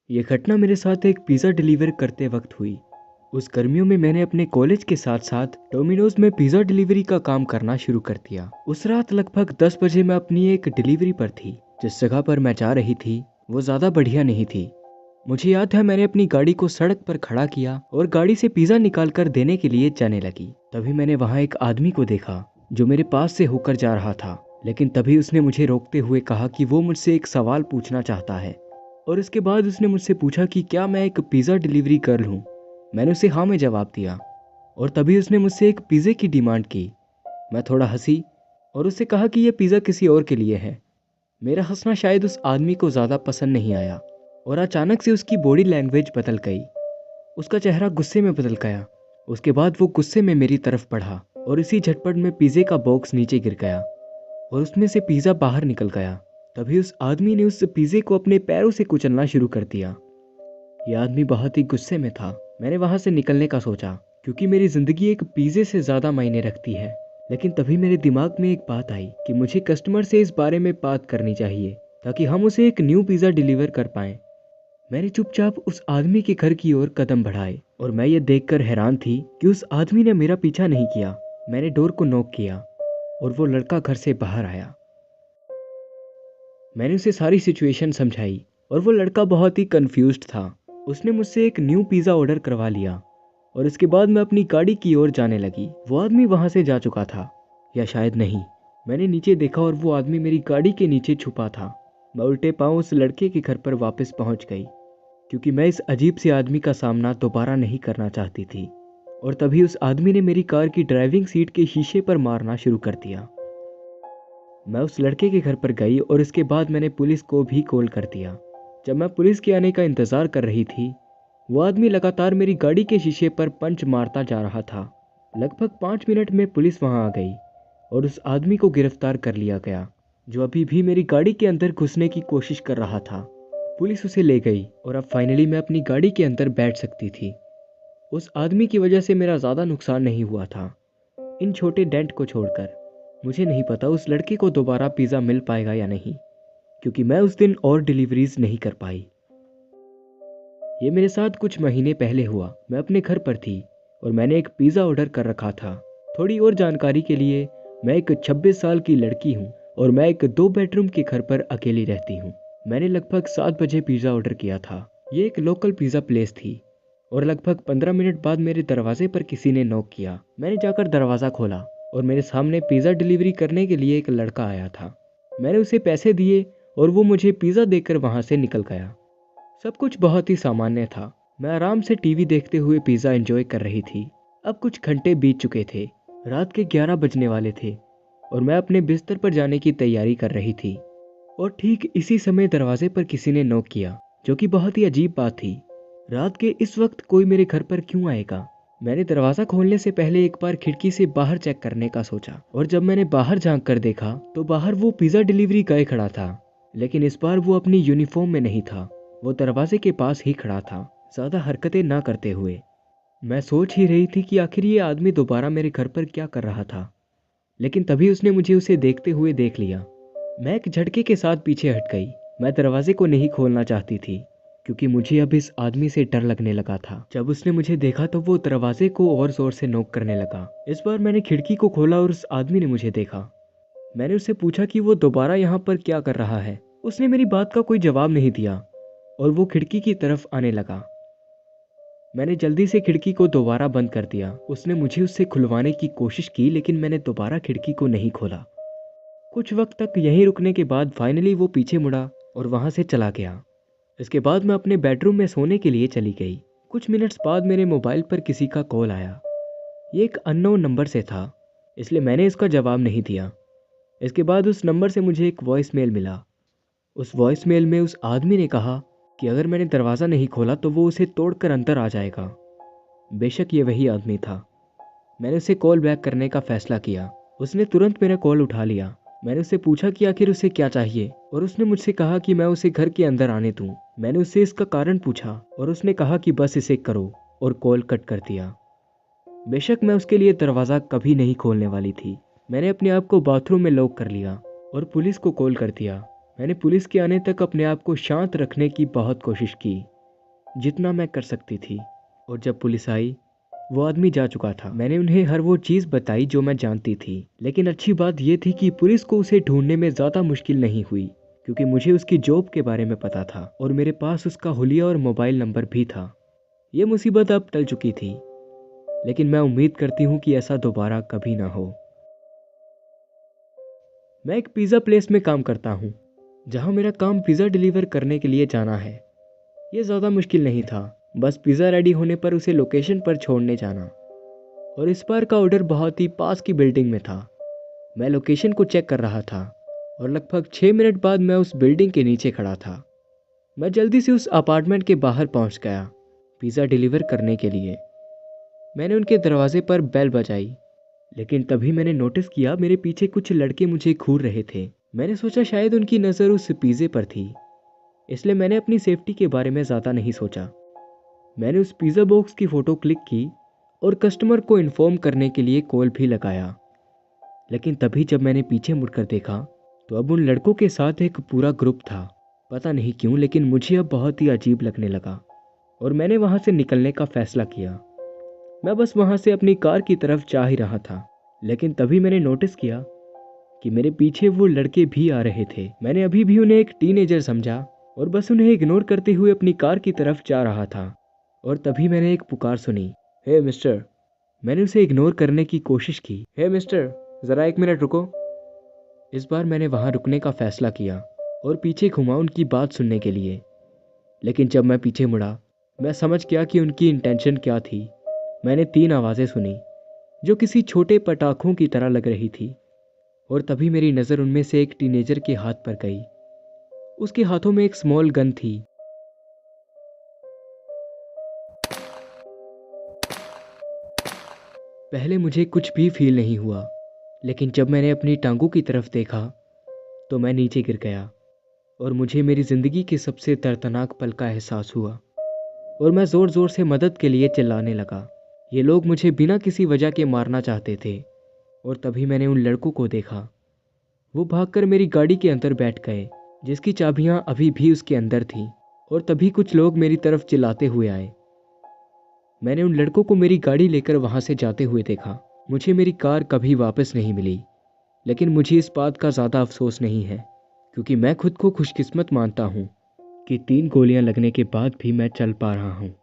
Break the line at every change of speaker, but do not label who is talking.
ये घटना मेरे साथ एक पिज़्ज़ा डिलीवर करते वक्त हुई। उस गर्मियों में मैंने अपने कॉलेज के साथ साथ डोमिनोज में पिज़्ज़ा डिलीवरी का काम करना शुरू कर दिया। उस रात लगभग 10 बजे मैं अपनी एक डिलीवरी पर थी। जिस जगह पर मैं जा रही थी वो ज़्यादा बढ़िया नहीं थी। मुझे याद है मैंने अपनी गाड़ी को सड़क पर खड़ा किया और गाड़ी से पिज़्ज़ा निकाल कर देने के लिए जाने लगी। तभी मैंने वहाँ एक आदमी को देखा जो मेरे पास से होकर जा रहा था, लेकिन तभी उसने मुझे रोकते हुए कहा कि वो मुझसे एक सवाल पूछना चाहता है। और इसके बाद उसने मुझसे पूछा कि क्या मैं एक पिज़्ज़ा डिलीवरी गर्ल हूँ। मैंने उसे हाँ में जवाब दिया और तभी उसने मुझसे एक पिज़्ज़े की डिमांड की। मैं थोड़ा हंसी और उससे कहा कि यह पिज़्ज़ा किसी और के लिए है। मेरा हंसना शायद उस आदमी को ज़्यादा पसंद नहीं आया और अचानक से उसकी बॉडी लैंग्वेज बदल गई। उसका चेहरा गुस्से में बदल गया। उसके बाद वो गुस्से में मेरी तरफ बढ़ा और इसी झटपट में पिज़्ज़े का बॉक्स नीचे गिर गया और उसमें से पिज़्ज़ा बाहर निकल गया। तभी उस आदमी ने उस पिज़्ज़े को अपने पैरों से कुचलना शुरू कर दिया। यह आदमी बहुत ही गुस्से में था। मैंने वहां से निकलने का सोचा क्योंकि मेरी जिंदगी एक पिज़्ज़े से ज़्यादा मायने रखती है। लेकिन तभी मेरे दिमाग में एक बात आई कि मुझे कस्टमर से इस बारे में बात करनी चाहिए ताकि हम उसे एक न्यू पिज़्ज़ा डिलीवर कर पाएं। मैंने चुपचाप उस आदमी के घर की ओर कदम बढ़ाए और मैं ये देखकर हैरान थी कि उस आदमी ने मेरा पीछा नहीं किया। मैंने डोर को नॉक किया और वो लड़का घर से बाहर आया। मैंने उसे सारी सिचुएशन समझाई और वो लड़का बहुत ही कंफ्यूज्ड था। उसने मुझसे एक न्यू पिज़्ज़ा ऑर्डर करवा लिया और इसके बाद मैं अपनी गाड़ी की ओर जाने लगी। वो आदमी वहां से जा चुका था, या शायद नहीं। मैंने नीचे देखा और वो आदमी मेरी गाड़ी के नीचे छुपा था। मैं उल्टे पांव उस लड़के के घर पर वापस पहुंच गई क्योंकि मैं इस अजीब से आदमी का सामना दोबारा नहीं करना चाहती थी। और तभी उस आदमी ने मेरी कार की ड्राइविंग सीट के शीशे पर मारना शुरू कर दिया। मैं उस लड़के के घर पर गई और इसके बाद मैंने पुलिस को भी कॉल कर दिया। जब मैं पुलिस के आने का इंतज़ार कर रही थी, वो आदमी लगातार मेरी गाड़ी के शीशे पर पंच मारता जा रहा था। लगभग 5 मिनट में पुलिस वहां आ गई और उस आदमी को गिरफ्तार कर लिया गया जो अभी भी मेरी गाड़ी के अंदर घुसने की कोशिश कर रहा था। पुलिस उसे ले गई और अब फाइनली मैं अपनी गाड़ी के अंदर बैठ सकती थी। उस आदमी की वजह से मेरा ज़्यादा नुकसान नहीं हुआ था, इन छोटे डेंट को छोड़कर। मुझे नहीं पता उस लड़के को दोबारा पिज़्ज़ा मिल पाएगा या नहीं, क्योंकि मैं उस दिन और डिलीवरीज नहीं कर पाई। ये मेरे साथ कुछ महीने पहले हुआ। मैं अपने घर पर थी और मैंने एक पिज़्ज़ा ऑर्डर कर रखा था। थोड़ी और जानकारी के लिए, मैं एक 26 साल की लड़की हूँ और मैं एक 2 बेडरूम के घर पर अकेली रहती हूँ। मैंने लगभग 7 बजे पिज़्ज़ा ऑर्डर किया था। ये एक लोकल पिज़्ज़ा प्लेस थी और लगभग 15 मिनट बाद मेरे दरवाजे पर किसी ने नॉक किया। मैंने जाकर दरवाज़ा खोला और मेरे सामने पिज़्ज़ा डिलीवरी करने के लिए एक लड़का आया था। मैंने उसे पैसे दिए और वो मुझे पिज़्ज़ा देकर वहाँ से निकल गया। सब कुछ बहुत ही सामान्य था। मैं आराम से टीवी देखते हुए पिज़्ज़ा एंजॉय कर रही थी। अब कुछ घंटे बीत चुके थे। रात के 11 बजने वाले थे और मैं अपने बिस्तर पर जाने की तैयारी कर रही थी। और ठीक इसी समय दरवाजे पर किसी ने नॉक किया, जो कि बहुत ही अजीब बात थी। रात के इस वक्त कोई मेरे घर पर क्यों आएगा? मैंने दरवाज़ा खोलने से पहले एक बार खिड़की से बाहर चेक करने का सोचा और जब मैंने बाहर झांक कर देखा तो बाहर वो पिज़्ज़ा डिलीवरी गाय खड़ा था। लेकिन इस बार वो अपनी यूनिफॉर्म में नहीं था। वो दरवाजे के पास ही खड़ा था, ज़्यादा हरकतें ना करते हुए। मैं सोच ही रही थी कि आखिर ये आदमी दोबारा मेरे घर पर क्या कर रहा था, लेकिन तभी उसने मुझे उसे देखते हुए देख लिया। मैं एक झटके के साथ पीछे हट गई। मैं दरवाजे को नहीं खोलना चाहती थी क्योंकि मुझे अब इस आदमी से डर लगने लगा था। जब उसने मुझे देखा तो वो दरवाजे को और जोर से नॉक करने लगा। इस बार मैंने खिड़की को खोला और उस आदमी ने मुझे देखा। मैंने उससे पूछा कि वो दोबारा यहाँ पर क्या कर रहा है। उसने मेरी बात का कोई जवाब नहीं दिया और वो खिड़की की तरफ आने लगा। मैंने जल्दी से खिड़की को दोबारा बंद कर दिया। उसने मुझे उससे खुलवाने की कोशिश की लेकिन मैंने दोबारा खिड़की को नहीं खोला। कुछ वक्त तक यहीं रुकने के बाद फाइनली वो पीछे मुड़ा और वहां से चला गया। इसके बाद मैं अपने बेडरूम में सोने के लिए चली गई। कुछ मिनट्स बाद मेरे मोबाइल पर किसी का कॉल आया। ये एक अननोन नंबर से था, इसलिए मैंने इसका जवाब नहीं दिया। इसके बाद उस नंबर से मुझे एक वॉइस मेल मिला। उस वॉइस मेल में उस आदमी ने कहा कि अगर मैंने दरवाज़ा नहीं खोला तो वो उसे तोड़कर अंदर आ जाएगा। बेशक ये वही आदमी था। मैंने उसे कॉल बैक करने का फैसला किया। उसने तुरंत मेरा कॉल उठा लिया। मैंने उससे पूछा कि आखिर उसे क्या चाहिए और उसने मुझसे कहा कि मैं उसे घर के अंदर आने दूं। मैंने उससे इसका कारण पूछा और उसने कहा कि बस इसे करो और कॉल कट कर दिया। बेशक मैं उसके लिए दरवाज़ा कभी नहीं खोलने वाली थी। मैंने अपने आप को बाथरूम में लॉक कर लिया और पुलिस को कॉल कर दिया। मैंने पुलिस के आने तक अपने आप को शांत रखने की बहुत कोशिश की। जितना मैं कर सकती थी। और जब पुलिस आई, वो आदमी जा चुका था। मैंने उन्हें हर वो चीज़ बताई जो मैं जानती थी, लेकिन अच्छी बात यह थी कि पुलिस को उसे ढूंढने में ज़्यादा मुश्किल नहीं हुई, क्योंकि मुझे उसकी जॉब के बारे में पता था और मेरे पास उसका हुलिया और मोबाइल नंबर भी था। ये मुसीबत अब टल चुकी थी, लेकिन मैं उम्मीद करती हूँ कि ऐसा दोबारा कभी ना हो। मैं एक पिज़्ज़ा प्लेस में काम करता हूँ, जहाँ मेरा काम पिज़्ज़ा डिलीवर करने के लिए जाना है। ये ज़्यादा मुश्किल नहीं था, बस पिज़्ज़ा रेडी होने पर उसे लोकेशन पर छोड़ने जाना। और इस बार का ऑर्डर बहुत ही पास की बिल्डिंग में था। मैं लोकेशन को चेक कर रहा था और लगभग 6 मिनट बाद मैं उस बिल्डिंग के नीचे खड़ा था। मैं जल्दी से उस अपार्टमेंट के बाहर पहुंच गया पिज़्ज़ा डिलीवर करने के लिए। मैंने उनके दरवाजे पर बेल बजाई, लेकिन तभी मैंने नोटिस किया मेरे पीछे कुछ लड़के मुझे घूर रहे थे। मैंने सोचा शायद उनकी नज़र उस पिज़्ज़े पर थी, इसलिए मैंने अपनी सेफ्टी के बारे में ज़्यादा नहीं सोचा। मैंने उस पिज़्ज़ा बॉक्स की फ़ोटो क्लिक की और कस्टमर को इन्फॉर्म करने के लिए कॉल भी लगाया। लेकिन तभी जब मैंने पीछे मुड़कर देखा, तो अब उन लड़कों के साथ एक पूरा ग्रुप था। पता नहीं क्यों, लेकिन मुझे अब बहुत ही अजीब लगने लगा और मैंने वहाँ से निकलने का फ़ैसला किया। मैं बस वहाँ से अपनी कार की तरफ जा ही रहा था, लेकिन तभी मैंने नोटिस किया कि मेरे पीछे वो लड़के भी आ रहे थे। मैंने अभी भी उन्हें एक टीनेजर समझा और बस उन्हें इग्नोर करते हुए अपनी कार की तरफ जा रहा था। और तभी मैंने एक पुकार सुनी, हे मिस्टर। मैंने उसे इग्नोर करने की कोशिश की। हे मिस्टर, ज़रा 1 मिनट रुको। इस बार मैंने वहाँ रुकने का फ़ैसला किया और पीछे घुमा उनकी बात सुनने के लिए। लेकिन जब मैं पीछे मुड़ा, मैं समझ गया कि उनकी इंटेंशन क्या थी। मैंने 3 आवाज़ें सुनी जो किसी छोटे पटाखों की तरह लग रही थी, और तभी मेरी नज़र उनमें से एक टीनेजर के हाथ पर गई। उसके हाथों में एक स्मॉल गन थी। पहले मुझे कुछ भी फील नहीं हुआ, लेकिन जब मैंने अपनी टांगों की तरफ देखा तो मैं नीचे गिर गया और मुझे मेरी ज़िंदगी के सबसे दर्दनाक पल का एहसास हुआ। और मैं ज़ोर ज़ोर से मदद के लिए चिल्लाने लगा। ये लोग मुझे बिना किसी वजह के मारना चाहते थे। और तभी मैंने उन लड़कों को देखा। वो भागकर मेरी गाड़ी के अंदर बैठ गए, जिसकी चाबियां अभी भी उसके अंदर थीं। और तभी कुछ लोग मेरी तरफ चिल्लाते हुए आए। मैंने उन लड़कों को मेरी गाड़ी लेकर वहां से जाते हुए देखा। मुझे मेरी कार कभी वापस नहीं मिली, लेकिन मुझे इस बात का ज़्यादा अफसोस नहीं है, क्योंकि मैं खुद को खुशकिस्मत मानता हूँ कि 3 गोलियां लगने के बाद भी मैं चल पा रहा हूँ।